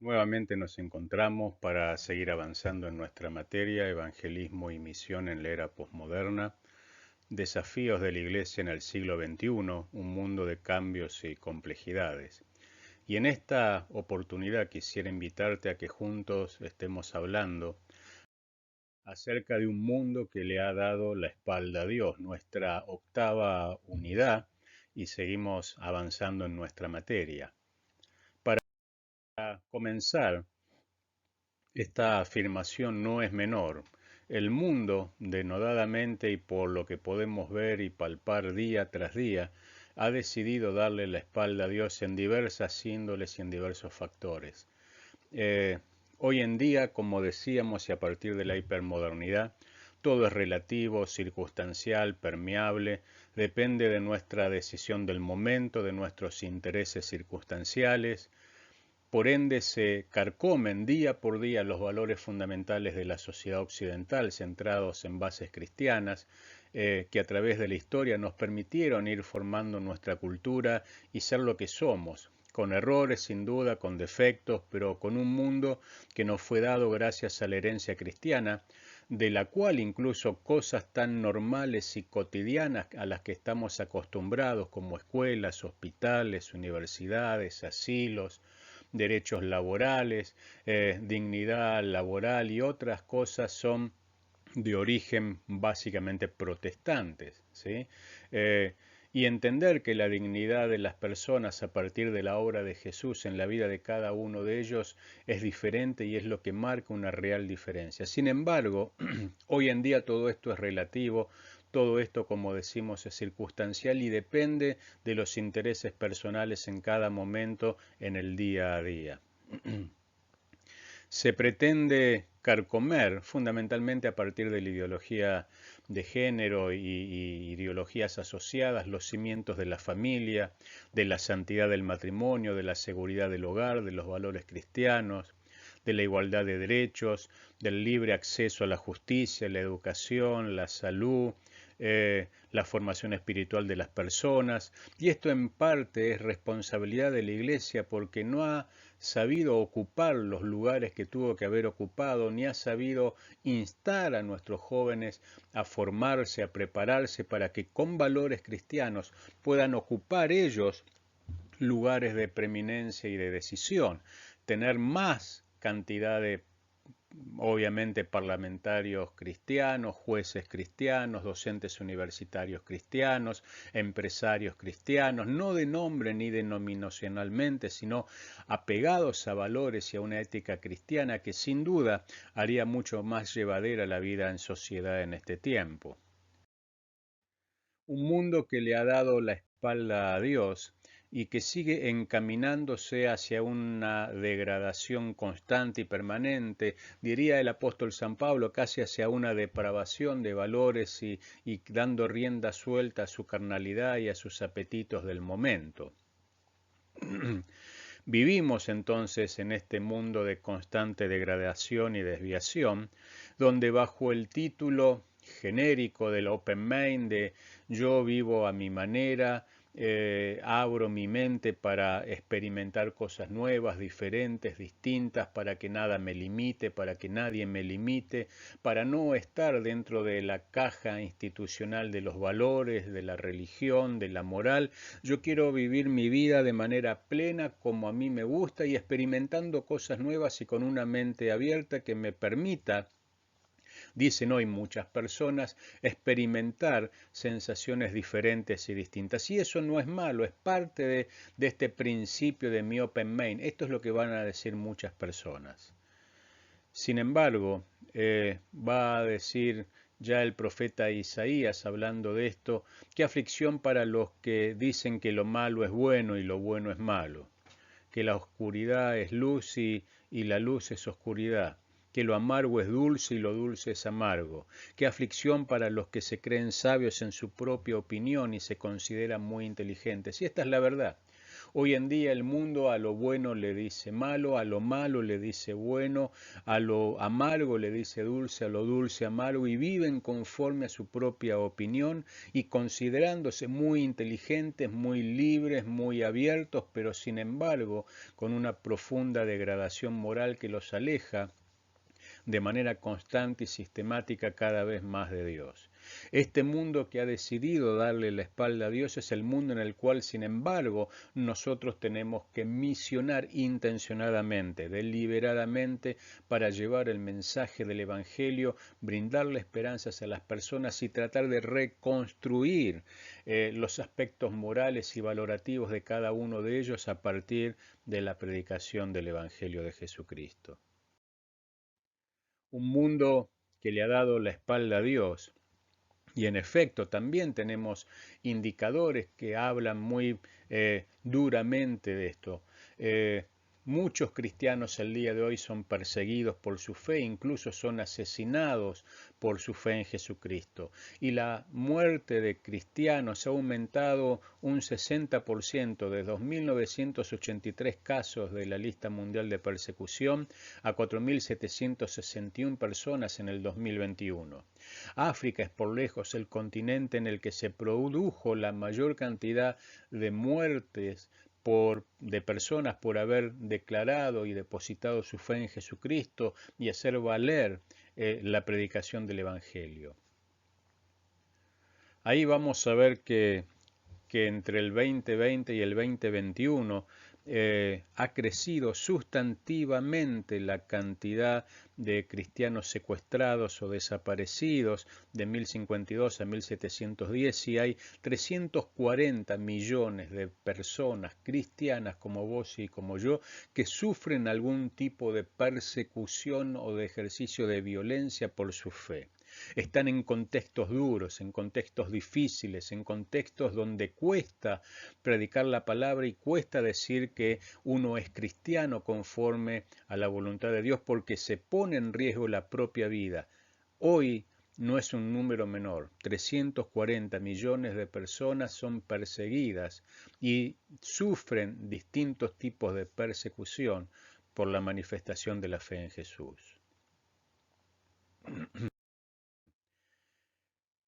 Nuevamente nos encontramos para seguir avanzando en nuestra materia, Evangelismo y Misión en la Era Posmoderna, Desafíos de la Iglesia en el siglo XXI, un mundo de cambios y complejidades. Y en esta oportunidad quisiera invitarte a que juntos estemos hablando acerca de un mundo que le ha dado la espalda a Dios, nuestra octava unidad, y seguimos avanzando en nuestra materia. Para comenzar, esta afirmación no es menor. El mundo, denodadamente y por lo que podemos ver y palpar día tras día, ha decidido darle la espalda a Dios en diversas índoles y en diversos factores. Eh, Hoy en día, como decíamos, y a partir de la hipermodernidad, todo es relativo, circunstancial, permeable, depende de nuestra decisión del momento, de nuestros intereses circunstanciales, por ende, se carcomen día por día los valores fundamentales de la sociedad occidental, centrados en bases cristianas, que a través de la historia nos permitieron ir formando nuestra cultura y ser lo que somos, con errores sin duda, con defectos, pero con un mundo que nos fue dado gracias a la herencia cristiana, de la cual incluso cosas tan normales y cotidianas a las que estamos acostumbrados, como escuelas, hospitales, universidades, asilos, derechos laborales, dignidad laboral y otras cosas son de origen básicamente protestantes, ¿sí? Eh, y entender que la dignidad de las personas a partir de la obra de Jesús en la vida de cada uno de ellos es diferente y es lo que marca una real diferencia. Sin embargo, hoy en día todo esto es relativo, todo esto, como decimos, es circunstancial y depende de los intereses personales en cada momento en el día a día. Se pretende carcomer fundamentalmente a partir de la ideología de género y ideologías asociadas los cimientos de la familia, de la santidad del matrimonio, de la seguridad del hogar, de los valores cristianos, de la igualdad de derechos, del libre acceso a la justicia, la educación, la salud, la formación espiritual de las personas. Y esto en parte es responsabilidad de la Iglesia porque no ha sabido ocupar los lugares que tuvo que haber ocupado, ni ha sabido instar a nuestros jóvenes a formarse, a prepararse para que con valores cristianos puedan ocupar ellos lugares de preeminencia y de decisión, tener más cantidad de obviamente parlamentarios cristianos, jueces cristianos, docentes universitarios cristianos, empresarios cristianos, no de nombre ni denominacionalmente, sino apegados a valores y a una ética cristiana que sin duda haría mucho más llevadera la vida en sociedad en este tiempo. Un mundo que le ha dado la espalda a Dios y que sigue encaminándose hacia una degradación constante y permanente, diría el apóstol San Pablo, casi hacia una depravación de valores y dando rienda suelta a su carnalidad y a sus apetitos del momento. Vivimos entonces en este mundo de constante degradación y desviación, donde bajo el título genérico del Open Main de yo vivo a mi manera, abro mi mente para experimentar cosas nuevas, diferentes, distintas, para que nada me limite, para que nadie me limite, para no estar dentro de la caja institucional de los valores, de la religión, de la moral. Yo quiero vivir mi vida de manera plena, como a mí me gusta, y experimentando cosas nuevas y con una mente abierta que me permita, dicen hoy muchas personas, experimentar sensaciones diferentes y distintas. Y eso no es malo, es parte de este principio de mi open mind. Esto es lo que van a decir muchas personas. Sin embargo, va a decir ya el profeta Isaías hablando de esto, qué aflicción para los que dicen que lo malo es bueno y lo bueno es malo, que la oscuridad es luz y la luz es oscuridad, que lo amargo es dulce y lo dulce es amargo. Qué aflicción para los que se creen sabios en su propia opinión y se consideran muy inteligentes. Y esta es la verdad. Hoy en día el mundo a lo bueno le dice malo, a lo malo le dice bueno, a lo amargo le dice dulce, a lo dulce amargo, y viven conforme a su propia opinión y considerándose muy inteligentes, muy libres, muy abiertos, pero sin embargo con una profunda degradación moral que los aleja de manera constante y sistemática cada vez más de Dios. Este mundo que ha decidido darle la espalda a Dios es el mundo en el cual, sin embargo, nosotros tenemos que misionar intencionadamente, deliberadamente, para llevar el mensaje del Evangelio, brindarle esperanzas a las personas y tratar de reconstruir los aspectos morales y valorativos de cada uno de ellos a partir de la predicación del Evangelio de Jesucristo. Un mundo que le ha dado la espalda a Dios. Y en efecto, también tenemos indicadores que hablan muy duramente de esto. Eh, Muchos cristianos el día de hoy son perseguidos por su fe, incluso son asesinados por su fe en Jesucristo. Y la muerte de cristianos ha aumentado un 60% de 2.983 casos de la lista mundial de persecución a 4.761 personas en el 2021. África es por lejos el continente en el que se produjo la mayor cantidad de muertes de personas por haber declarado y depositado su fe en Jesucristo y hacer valer la predicación del Evangelio. Ahí vamos a ver que entre el 2020 y el 2021 ha crecido sustantivamente la cantidad de cristianos secuestrados o desaparecidos de 1052 a 1710 y hay 340 millones de personas cristianas como vos y como yo que sufren algún tipo de persecución o de ejercicio de violencia por su fe. Están en contextos duros, en contextos difíciles, en contextos donde cuesta predicar la palabra y cuesta decir que uno es cristiano conforme a la voluntad de Dios porque se pone en riesgo la propia vida. Hoy no es un número menor, 340 millones de personas son perseguidas y sufren distintos tipos de persecución por la manifestación de la fe en Jesús.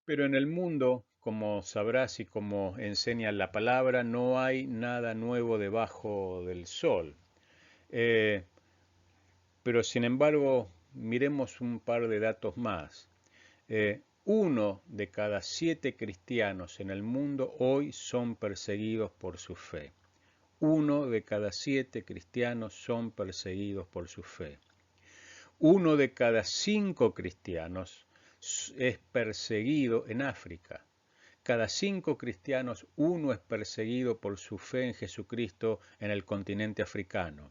Pero en el mundo, como sabrás y como enseña la palabra, no hay nada nuevo debajo del sol. Eh, pero sin embargo, miremos un par de datos más. Uno de cada 7 cristianos en el mundo hoy son perseguidos por su fe. Uno de cada 7 cristianos son perseguidos por su fe. Uno de cada 5 cristianos es perseguido en África. Cada 5 cristianos, uno es perseguido por su fe en Jesucristo en el continente africano.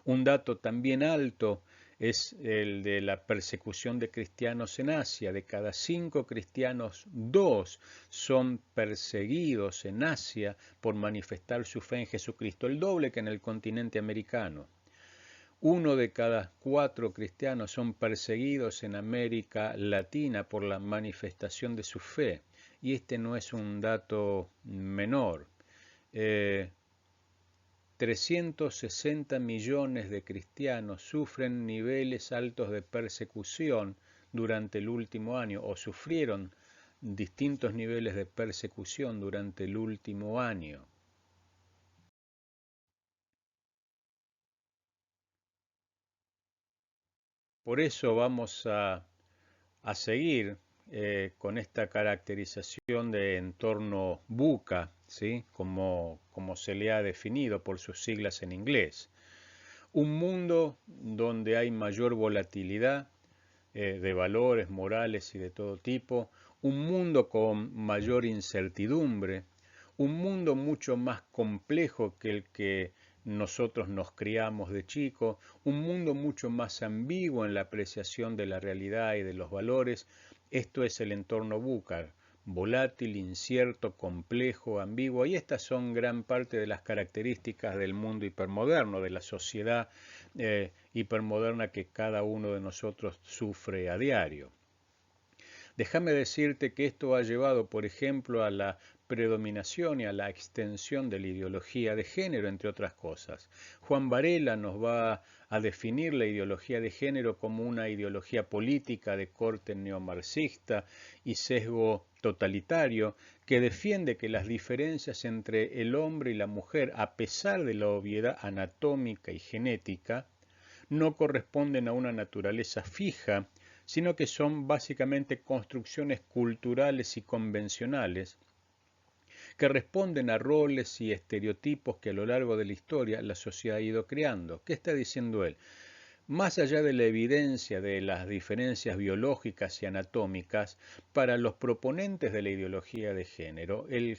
Un dato también alto es el de la persecución de cristianos en Asia. De cada 5 cristianos, 2 son perseguidos en Asia por manifestar su fe en Jesucristo, el doble que en el continente americano. Uno de cada 4 cristianos son perseguidos en América Latina por la manifestación de su fe. Y este no es un dato menor. 360 millones de cristianos sufren niveles altos de persecución durante el último año o sufrieron distintos niveles de persecución durante el último año. Por eso vamos a seguir con esta caracterización de entorno VUCA, ¿sí? como se le ha definido por sus siglas en inglés. Un mundo donde hay mayor volatilidad de valores morales y de todo tipo, un mundo con mayor incertidumbre, un mundo mucho más complejo que el que nosotros nos criamos de chico, un mundo mucho más ambiguo en la apreciación de la realidad y de los valores. Esto es el entorno Búcar, volátil, incierto, complejo, ambiguo, y estas son gran parte de las características del mundo hipermoderno, de la sociedad hipermoderna que cada uno de nosotros sufre a diario. Déjame decirte que esto ha llevado, por ejemplo, a la predominación y a la extensión de la ideología de género, entre otras cosas. Juan Varela nos va a definir la ideología de género como una ideología política de corte neomarxista y sesgo totalitario que defiende que las diferencias entre el hombre y la mujer, a pesar de la obviedad anatómica y genética, no corresponden a una naturaleza fija, sino que son básicamente construcciones culturales y convencionales que responden a roles y estereotipos que a lo largo de la historia la sociedad ha ido creando. ¿Qué está diciendo él? Más allá de la evidencia de las diferencias biológicas y anatómicas, para los proponentes de la ideología de género, el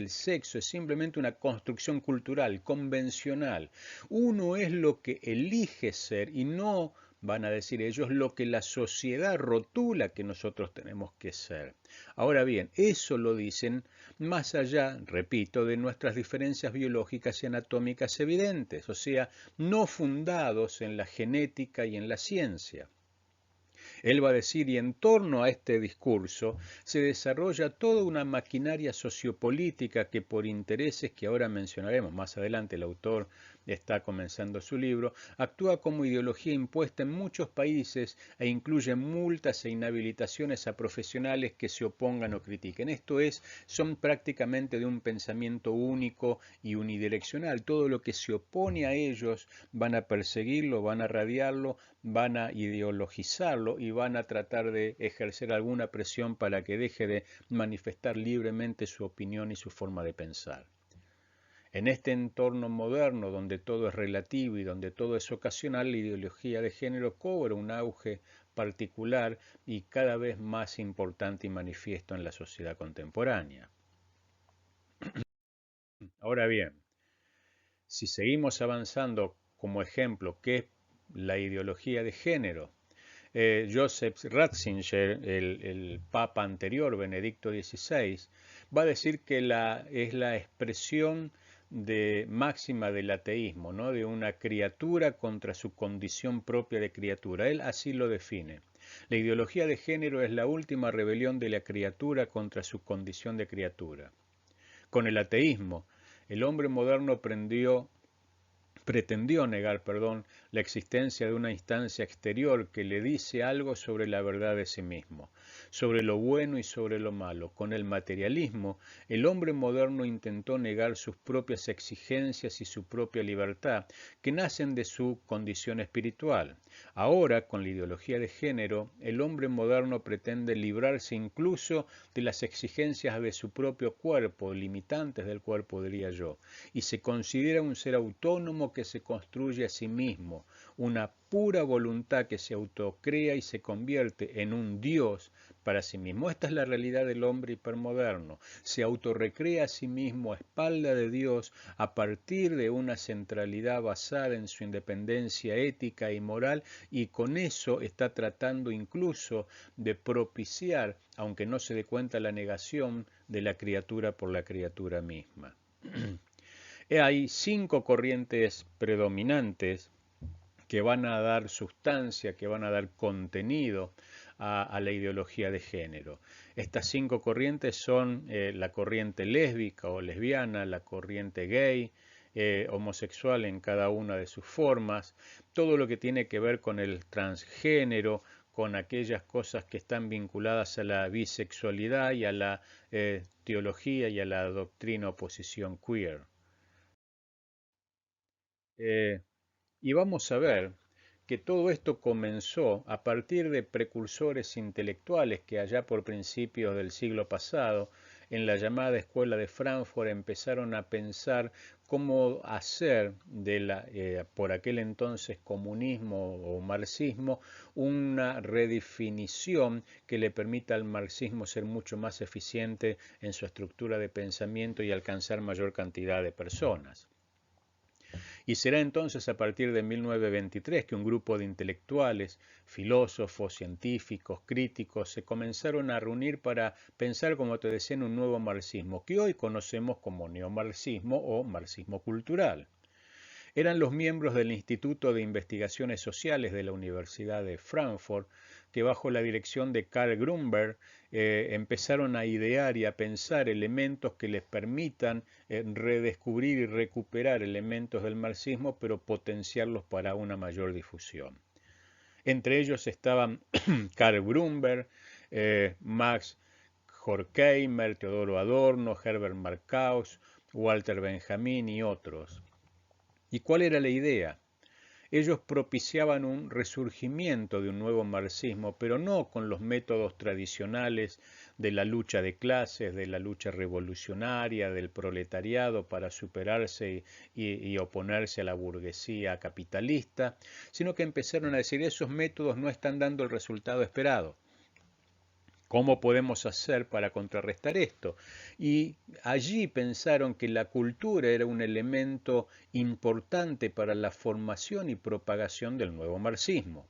sexo, es simplemente una construcción cultural, convencional. Uno es lo que elige ser y no, van a decir ellos, lo que la sociedad rotula que nosotros tenemos que ser. Ahora bien, eso lo dicen más allá, repito, de nuestras diferencias biológicas y anatómicas evidentes, o sea, no fundados en la genética y en la ciencia. Él va a decir, y en torno a este discurso se desarrolla toda una maquinaria sociopolítica que por intereses que ahora mencionaremos más adelante, el autor está comenzando su libro, actúa como ideología impuesta en muchos países e incluye multas e inhabilitaciones a profesionales que se opongan o critiquen. Esto es, son prácticamente de un pensamiento único y unidireccional. Todo lo que se opone a ellos van a perseguirlo, van a radiarlo, van a ideologizarlo y van a tratar de ejercer alguna presión para que deje de manifestar libremente su opinión y su forma de pensar. En este entorno moderno donde todo es relativo y donde todo es ocasional, la ideología de género cobra un auge particular y cada vez más importante y manifiesto en la sociedad contemporánea. Ahora bien, si seguimos avanzando como ejemplo, ¿qué es la ideología de género? Joseph Ratzinger, el papa anterior, Benedicto XVI, va a decir que es la expresión máxima del ateísmo, ¿no? De una criatura contra su condición propia de criatura. Él así lo define. La ideología de género es la última rebelión de la criatura contra su condición de criatura. Con el ateísmo, el hombre moderno pretendió negar, la existencia de una instancia exterior que le dice algo sobre la verdad de sí mismo, sobre lo bueno y sobre lo malo. Con el materialismo, el hombre moderno intentó negar sus propias exigencias y su propia libertad, que nacen de su condición espiritual. Ahora, con la ideología de género, el hombre moderno pretende librarse incluso de las exigencias de su propio cuerpo, limitantes del cuerpo, diría yo, y se considera un ser autónomo que se construye a sí mismo, una pura voluntad que se autocrea y se convierte en un Dios para sí mismo. Esta es la realidad del hombre hipermoderno. Se autorrecrea a sí mismo a espalda de Dios a partir de una centralidad basada en su independencia ética y moral, y con eso está tratando incluso de propiciar, aunque no se dé cuenta, la negación de la criatura por la criatura misma. Hay 5 corrientes predominantes que van a dar sustancia, que van a dar contenido a la ideología de género. Estas 5 corrientes son la corriente lésbica o lesbiana, la corriente gay, homosexual en cada una de sus formas, todo lo que tiene que ver con el transgénero, con aquellas cosas que están vinculadas a la bisexualidad y a la teología y a la doctrina o posición queer. Eh, y vamos a ver que todo esto comenzó a partir de precursores intelectuales que allá por principios del siglo pasado, en la llamada Escuela de Frankfurt, empezaron a pensar cómo hacer por aquel entonces comunismo o marxismo, una redefinición que le permita al marxismo ser mucho más eficiente en su estructura de pensamiento y alcanzar mayor cantidad de personas. Y será entonces a partir de 1923 que un grupo de intelectuales, filósofos, científicos, críticos, se comenzaron a reunir para pensar, como te decía, en un nuevo marxismo, que hoy conocemos como neomarxismo o marxismo cultural. Eran los miembros del Instituto de Investigaciones Sociales de la Universidad de Frankfurt, que bajo la dirección de Carl Grunberg empezaron a idear y a pensar elementos que les permitan redescubrir y recuperar elementos del marxismo, pero potenciarlos para una mayor difusión. Entre ellos estaban Karl Grunberg, Max Horkheimer, Teodoro Adorno, Herbert Marcuse, Walter Benjamin y otros. ¿Y cuál era la idea? Ellos propiciaban un resurgimiento de un nuevo marxismo, pero no con los métodos tradicionales de la lucha de clases, de la lucha revolucionaria, del proletariado para superarse y oponerse a la burguesía capitalista, sino que empezaron a decir esos métodos no están dando el resultado esperado. ¿Cómo podemos hacer para contrarrestar esto? Y allí pensaron que la cultura era un elemento importante para la formación y propagación del nuevo marxismo.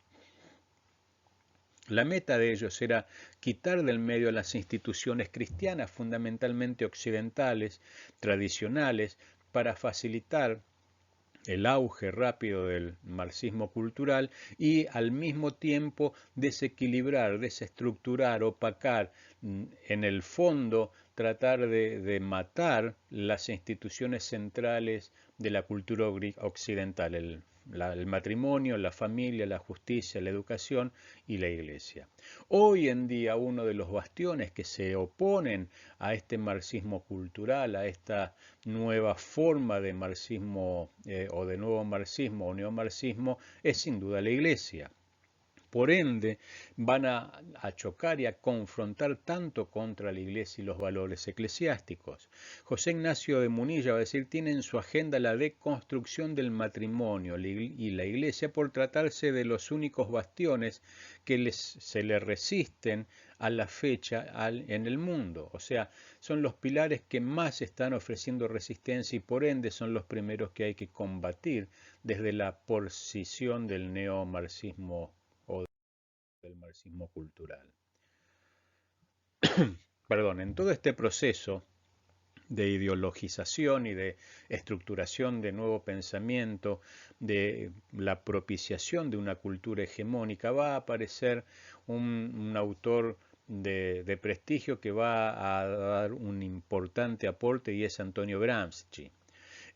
La meta de ellos era quitar del medio las instituciones cristianas, fundamentalmente occidentales, tradicionales, para facilitar el auge rápido del marxismo cultural y al mismo tiempo desequilibrar, desestructurar, opacar, en el fondo tratar de matar las instituciones centrales de la cultura occidental, el matrimonio, la familia, la justicia, la educación y la iglesia. Hoy en día uno de los bastiones que se oponen a este marxismo cultural, a esta nueva forma de marxismo o de nuevo marxismo o neomarxismo, es sin duda la iglesia. Por ende, van a chocar y a confrontar tanto contra la iglesia y los valores eclesiásticos. José Ignacio de Munilla va a decir, tiene en su agenda la deconstrucción del matrimonio y la iglesia por tratarse de los únicos bastiones que se le resisten a la fecha en el mundo. O sea, son los pilares que más están ofreciendo resistencia y por ende son los primeros que hay que combatir desde la posición del neomarxismo o del marxismo cultural. Perdón, en todo este proceso de ideologización y de estructuración de nuevo pensamiento, de la propiciación de una cultura hegemónica, va a aparecer un autor de prestigio que va a dar un importante aporte y es Antonio Gramsci.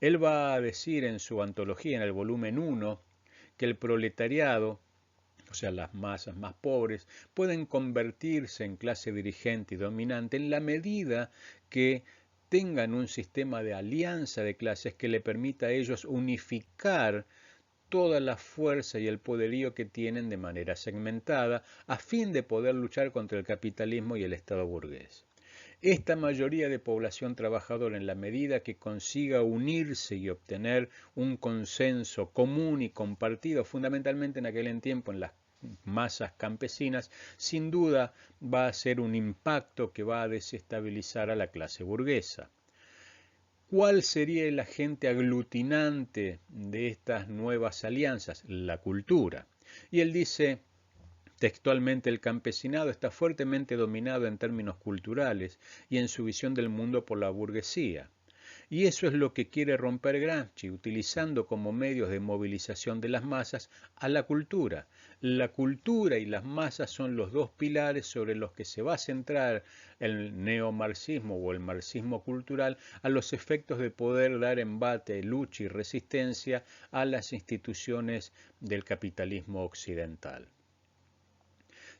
Él va a decir en su antología, en el volumen 1, que el proletariado, o sea, las masas más pobres, pueden convertirse en clase dirigente y dominante en la medida que tengan un sistema de alianza de clases que le permita a ellos unificar toda la fuerza y el poderío que tienen de manera segmentada a fin de poder luchar contra el capitalismo y el Estado burgués. Esta mayoría de población trabajadora, en la medida que consiga unirse y obtener un consenso común y compartido, fundamentalmente en aquel tiempo en las masas campesinas, sin duda va a ser un impacto que va a desestabilizar a la clase burguesa. ¿Cuál sería el agente aglutinante de estas nuevas alianzas? La cultura. Y él dice, textualmente, el campesinado está fuertemente dominado en términos culturales y en su visión del mundo por la burguesía. Y eso es lo que quiere romper Gramsci, utilizando como medios de movilización de las masas a la cultura. La cultura y las masas son los dos pilares sobre los que se va a centrar el neomarxismo o el marxismo cultural a los efectos de poder dar embate, lucha y resistencia a las instituciones del capitalismo occidental.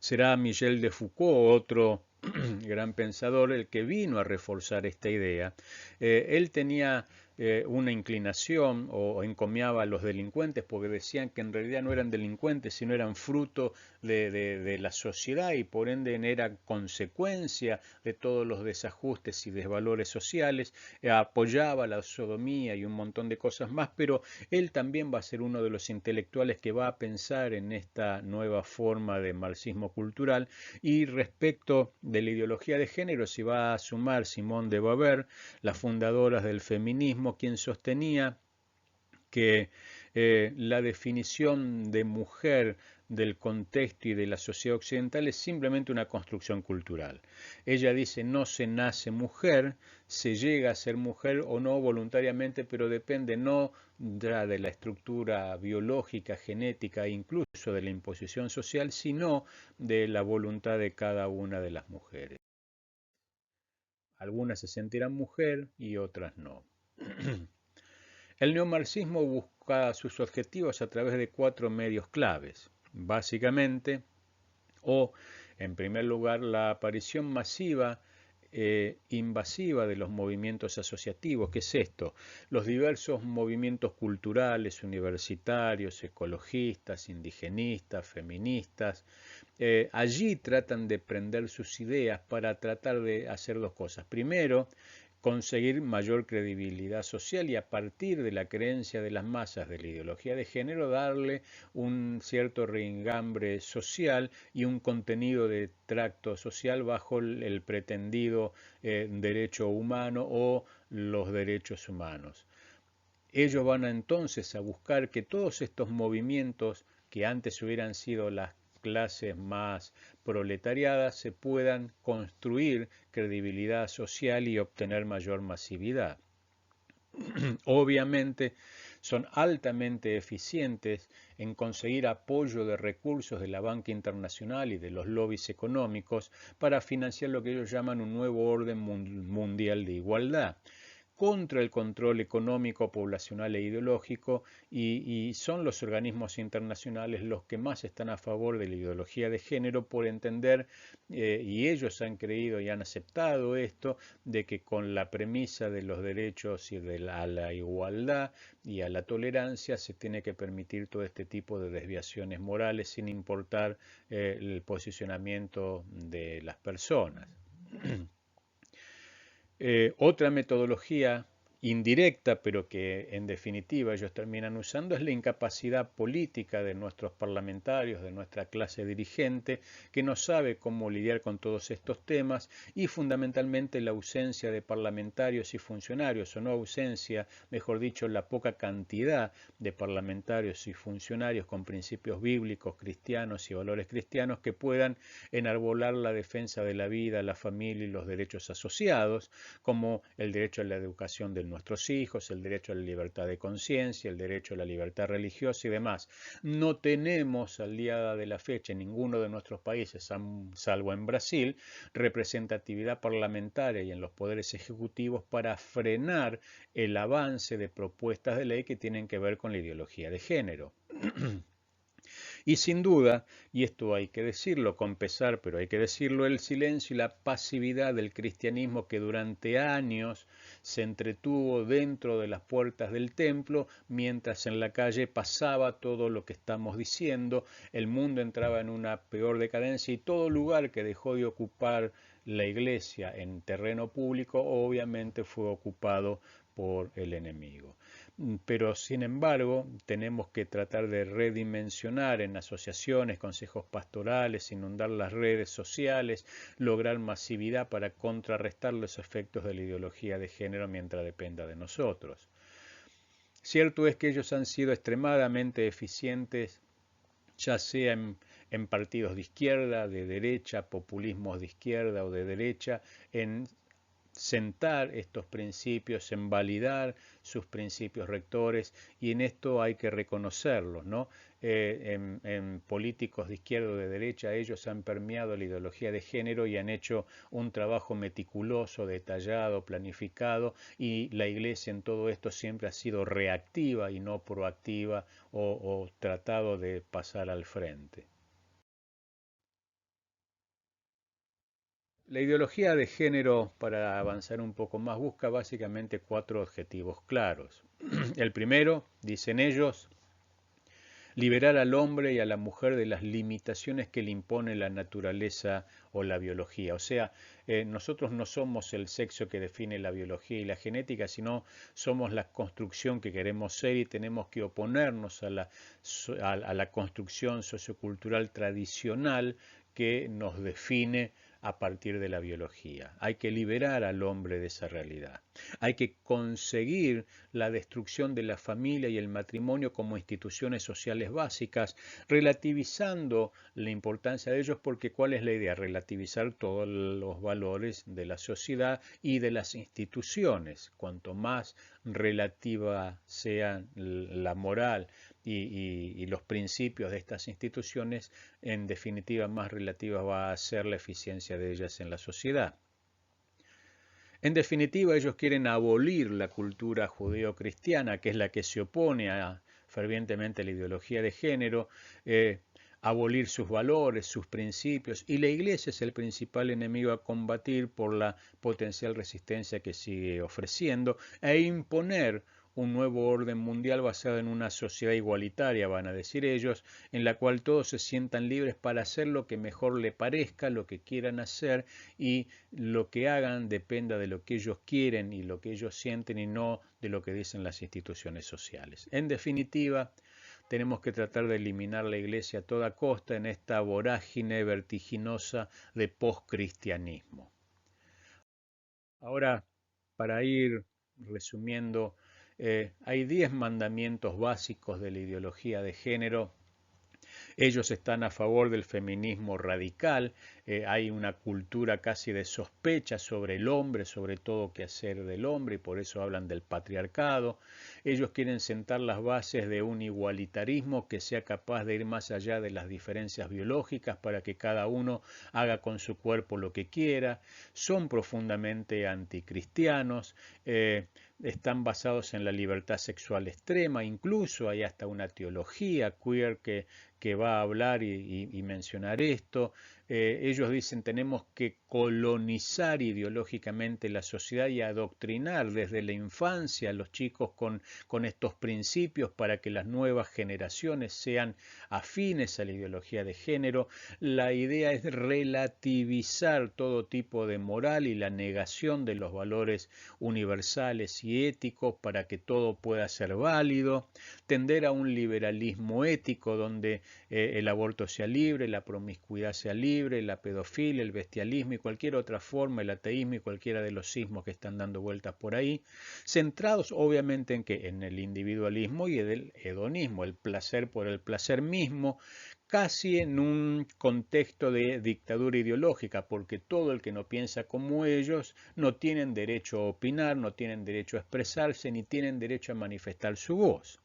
Será Michel de Foucault, otro gran pensador, el que vino a reforzar esta idea. Él tenía una inclinación o encomiaba a los delincuentes porque decían que en realidad no eran delincuentes, sino eran fruto de la sociedad y por ende era consecuencia de todos los desajustes y desvalores sociales. Apoyaba la sodomía y un montón de cosas más, pero él también va a ser uno de los intelectuales que va a pensar en esta nueva forma de marxismo cultural. Y respecto de la ideología de género, se va a sumar Simone de Beauvoir, la fundadora del feminismo, quien sostenía que La definición de mujer del contexto y de la sociedad occidental es simplemente una construcción cultural. Ella dice no se nace mujer, se llega a ser mujer o no voluntariamente, pero depende no ya de la estructura biológica, genética e incluso de la imposición social, sino de la voluntad de cada una de las mujeres. Algunas se sentirán mujer y otras no. El neomarxismo busca sus objetivos a través de cuatro medios claves. Básicamente, en primer lugar, la aparición masiva invasiva de los movimientos asociativos. ¿Qué es esto? Los diversos movimientos culturales, universitarios, ecologistas, indigenistas, feministas, allí tratan de prender sus ideas para tratar de hacer dos cosas. Primero, conseguir mayor credibilidad social y a partir de la creencia de las masas de la ideología de género darle un cierto reingambre social y un contenido de tracto social bajo el pretendido derecho humano o los derechos humanos. Ellos van entonces a buscar que todos estos movimientos que antes hubieran sido las clases más proletariadas se puedan construir credibilidad social y obtener mayor masividad. Obviamente son altamente eficientes en conseguir apoyo de recursos de la banca internacional y de los lobbies económicos para financiar lo que ellos llaman un nuevo orden mundial de igualdad contra el control económico, poblacional e ideológico y son los organismos internacionales los que más están a favor de la ideología de género por entender, y ellos han creído y han aceptado esto, de que con la premisa de los derechos y de la igualdad y a la tolerancia se tiene que permitir todo este tipo de desviaciones morales sin importar el posicionamiento de las personas. Otra metodología indirecta, pero que en definitiva ellos terminan usando, es la incapacidad política de nuestros parlamentarios, de nuestra clase dirigente, que no sabe cómo lidiar con todos estos temas y fundamentalmente la ausencia de parlamentarios y funcionarios, o no ausencia, mejor dicho, la poca cantidad de parlamentarios y funcionarios con principios bíblicos, cristianos y valores cristianos que puedan enarbolar la defensa de la vida, la familia y los derechos asociados, como el derecho a la educación de nuestros hijos, el derecho a la libertad de conciencia, el derecho a la libertad religiosa y demás. No tenemos al día de la fecha en ninguno de nuestros países, salvo en Brasil, representatividad parlamentaria y en los poderes ejecutivos para frenar el avance de propuestas de ley que tienen que ver con la ideología de género. Y sin duda, y esto hay que decirlo con pesar, pero hay que decirlo, el silencio y la pasividad del cristianismo que durante años se entretuvo dentro de las puertas del templo, mientras en la calle pasaba todo lo que estamos diciendo, el mundo entraba en una peor decadencia y todo lugar que dejó de ocupar la iglesia en terreno público obviamente fue ocupado por el enemigo. Pero sin embargo tenemos que tratar de redimensionar en asociaciones, consejos pastorales, inundar las redes sociales, lograr masividad para contrarrestar los efectos de la ideología de género mientras dependa de nosotros. Cierto es que ellos han sido extremadamente eficientes, ya sea en partidos de izquierda, de derecha, populismos de izquierda o de derecha, en sentar estos principios, en validar sus principios rectores y en esto hay que reconocerlo, ¿no? En políticos de izquierda o de derecha ellos han permeado la ideología de género y han hecho un trabajo meticuloso, detallado, planificado y la iglesia en todo esto siempre ha sido reactiva y no proactiva o tratado de pasar al frente. La ideología de género, para avanzar un poco más, busca básicamente cuatro objetivos claros. El primero, dicen ellos, liberar al hombre y a la mujer de las limitaciones que le impone la naturaleza o la biología. O sea, nosotros no somos el sexo que define la biología y la genética, sino somos la construcción que queremos ser y tenemos que oponernos a la construcción sociocultural tradicional que nos define a partir de la biología. Hay que liberar al hombre de esa realidad. Hay que conseguir la destrucción de la familia y el matrimonio como instituciones sociales básicas, relativizando la importancia de ellos, porque ¿cuál es la idea? Relativizar todos los valores de la sociedad y de las instituciones. Cuanto más relativa sea la moral y los principios de estas instituciones, en definitiva más relativa va a ser la eficiencia de ellas en la sociedad. En definitiva, ellos quieren abolir la cultura judeo-cristiana, que es la que se opone fervientemente a la ideología de género, abolir sus valores, sus principios, y la Iglesia es el principal enemigo a combatir por la potencial resistencia que sigue ofreciendo, e imponer un nuevo orden mundial basado en una sociedad igualitaria, van a decir ellos, en la cual todos se sientan libres para hacer lo que mejor le parezca, lo que quieran hacer, y lo que hagan dependa de lo que ellos quieren y lo que ellos sienten, y no de lo que dicen las instituciones sociales. En definitiva, tenemos que tratar de eliminar la Iglesia a toda costa en esta vorágine vertiginosa de poscristianismo. Ahora, para ir resumiendo, hay 10 mandamientos básicos de la ideología de género. Ellos están a favor del feminismo radical, hay una cultura casi de sospecha sobre el hombre, sobre todo qué hacer del hombre, y por eso hablan del patriarcado. Ellos quieren sentar las bases de un igualitarismo que sea capaz de ir más allá de las diferencias biológicas para que cada uno haga con su cuerpo lo que quiera. Son profundamente anticristianos. Están basados en la libertad sexual extrema, incluso hay hasta una teología queer que va a hablar y mencionar esto. Ellos dicen tenemos que colonizar ideológicamente la sociedad y adoctrinar desde la infancia a los chicos con estos principios para que las nuevas generaciones sean afines a la ideología de género. La idea es relativizar todo tipo de moral y la negación de los valores universales y éticos para que todo pueda ser válido, tender a un liberalismo ético donde el aborto sea libre, la promiscuidad sea libre, la pedofilia, el bestialismo y cualquier otra forma, el ateísmo y cualquiera de los sismos que están dando vueltas por ahí, centrados obviamente en que en el individualismo y el hedonismo, el placer por el placer mismo, casi en un contexto de dictadura ideológica, porque todo el que no piensa como ellos no tienen derecho a opinar, no tienen derecho a expresarse, ni tienen derecho a manifestar su voz.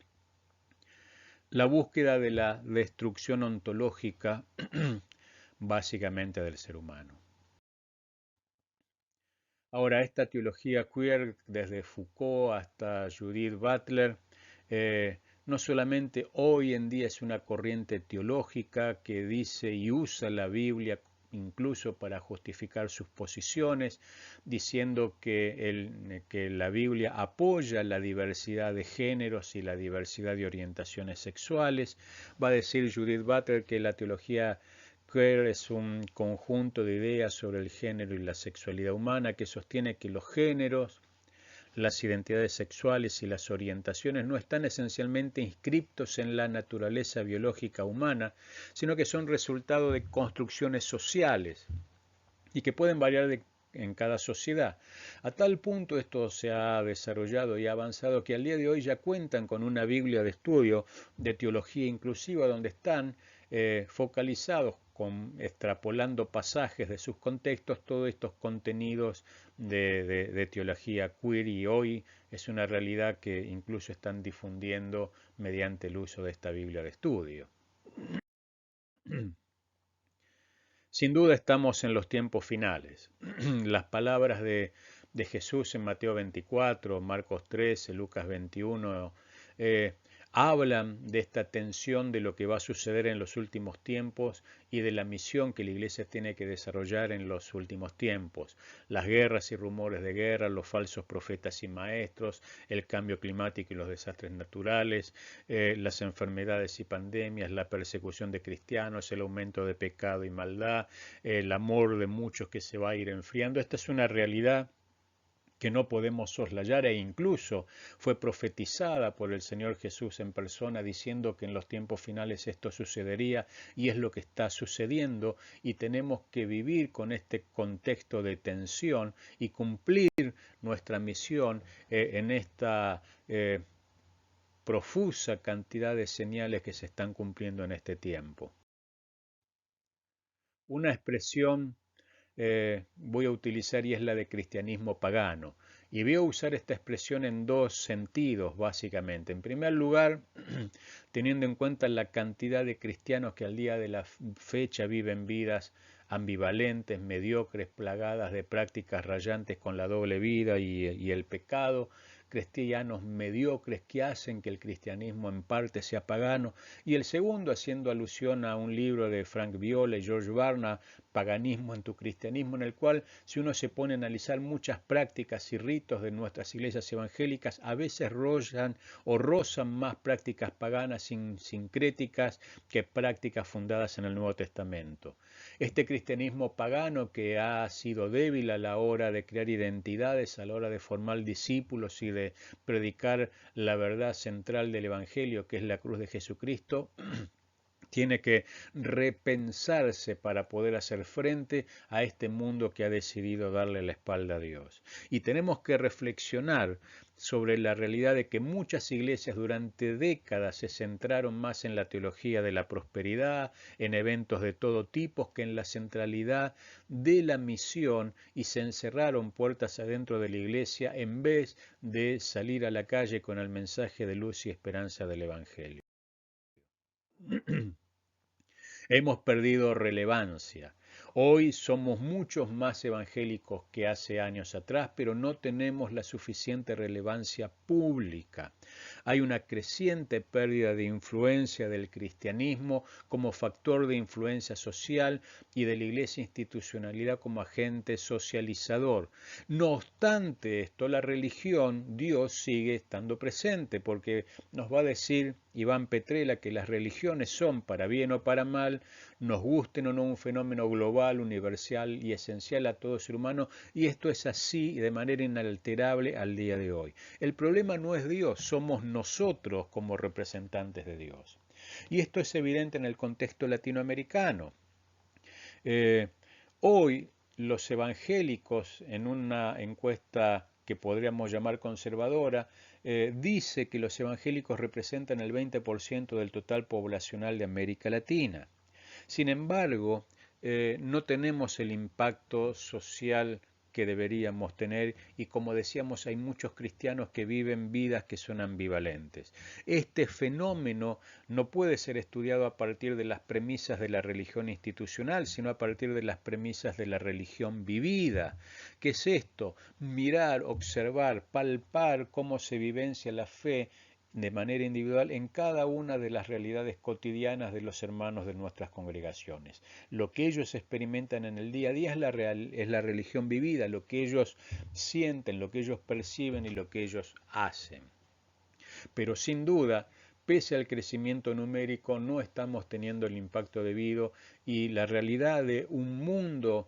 La búsqueda de la destrucción ontológica básicamente del ser humano. Ahora, esta teología queer, desde Foucault hasta Judith Butler, no solamente hoy en día es una corriente teológica que dice y usa la Biblia incluso para justificar sus posiciones, diciendo que la Biblia apoya la diversidad de géneros y la diversidad de orientaciones sexuales. Va a decir Judith Butler que la teología queer es un conjunto de ideas sobre el género y la sexualidad humana que sostiene que los géneros, las identidades sexuales y las orientaciones no están esencialmente inscriptos en la naturaleza biológica humana, sino que son resultado de construcciones sociales y que pueden variar en cada sociedad. A tal punto esto se ha desarrollado y avanzado que al día de hoy ya cuentan con una Biblia de estudio de teología inclusiva donde están focalizados extrapolando pasajes de sus contextos, todos estos contenidos de teología queer, y hoy es una realidad que incluso están difundiendo mediante el uso de esta Biblia de estudio. Sin duda estamos en los tiempos finales. Las palabras de Jesús en Mateo 24, Marcos 13, Lucas 21, hablan de esta tensión de lo que va a suceder en los últimos tiempos y de la misión que la Iglesia tiene que desarrollar en los últimos tiempos. Las guerras y rumores de guerra, los falsos profetas y maestros, el cambio climático y los desastres naturales, las enfermedades y pandemias, la persecución de cristianos, el aumento de pecado y maldad, el amor de muchos que se va a ir enfriando. Esta es una realidad que no podemos soslayar e incluso fue profetizada por el Señor Jesús en persona diciendo que en los tiempos finales esto sucedería y es lo que está sucediendo y tenemos que vivir con este contexto de tensión y cumplir nuestra misión en esta profusa cantidad de señales que se están cumpliendo en este tiempo. Una expresión voy a utilizar y es la de cristianismo pagano. Y voy a usar esta expresión en dos sentidos, básicamente. En primer lugar, teniendo en cuenta la cantidad de cristianos que al día de la fecha viven vidas ambivalentes, mediocres, plagadas de prácticas rayantes con la doble vida y el pecado, cristianos mediocres que hacen que el cristianismo en parte sea pagano, y el segundo haciendo alusión a un libro de Frank Viola y George Barna, Paganismo en tu cristianismo, en el cual si uno se pone a analizar muchas prácticas y ritos de nuestras iglesias evangélicas, a veces rozan más prácticas paganas sincréticas que prácticas fundadas en el Nuevo Testamento. Este cristianismo pagano que ha sido débil a la hora de crear identidades, a la hora de formar discípulos y de predicar la verdad central del Evangelio, que es la cruz de Jesucristo, tiene que repensarse para poder hacer frente a este mundo que ha decidido darle la espalda a Dios. Y tenemos que reflexionar sobre la realidad de que muchas iglesias durante décadas se centraron más en la teología de la prosperidad, en eventos de todo tipo, que en la centralidad de la misión y se encerraron puertas adentro de la iglesia en vez de salir a la calle con el mensaje de luz y esperanza del Evangelio. Hemos perdido relevancia. Hoy somos muchos más evangélicos que hace años atrás, pero no tenemos la suficiente relevancia pública. Hay una creciente pérdida de influencia del cristianismo como factor de influencia social y de la iglesia institucionalidad como agente socializador. No obstante esto, la religión, Dios sigue estando presente, porque nos va a decir Iván Petrella que las religiones son, para bien o para mal, nos gusten o no, un fenómeno global, universal y esencial a todo ser humano, y esto es así de manera inalterable al día de hoy. El problema no es Dios, somos nosotros como representantes de Dios. Y esto es evidente en el contexto latinoamericano. Eh, Hoy los evangélicos, en una encuesta que podríamos llamar conservadora, dice que los evangélicos representan el 20% del total poblacional de América Latina. Sin embargo, no tenemos el impacto social que deberíamos tener y como decíamos hay muchos cristianos que viven vidas que son ambivalentes. Este fenómeno no puede ser estudiado a partir de las premisas de la religión institucional, sino a partir de las premisas de la religión vivida. ¿Qué es esto? Mirar, observar, palpar cómo se vivencia la fe de manera individual en cada una de las realidades cotidianas de los hermanos de nuestras congregaciones. Lo que ellos experimentan en el día a día es la religión vivida, lo que ellos sienten, lo que ellos perciben y lo que ellos hacen. Pero sin duda, pese al crecimiento numérico, no estamos teniendo el impacto debido y la realidad de un mundo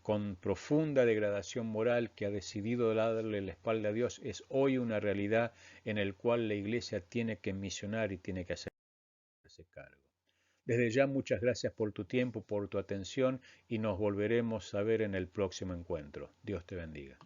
con profunda degradación moral que ha decidido darle la espalda a Dios es hoy una realidad en la cual la Iglesia tiene que misionar y tiene que hacerse cargo. Desde ya muchas gracias por tu tiempo, por tu atención y nos volveremos a ver en el próximo encuentro. Dios te bendiga.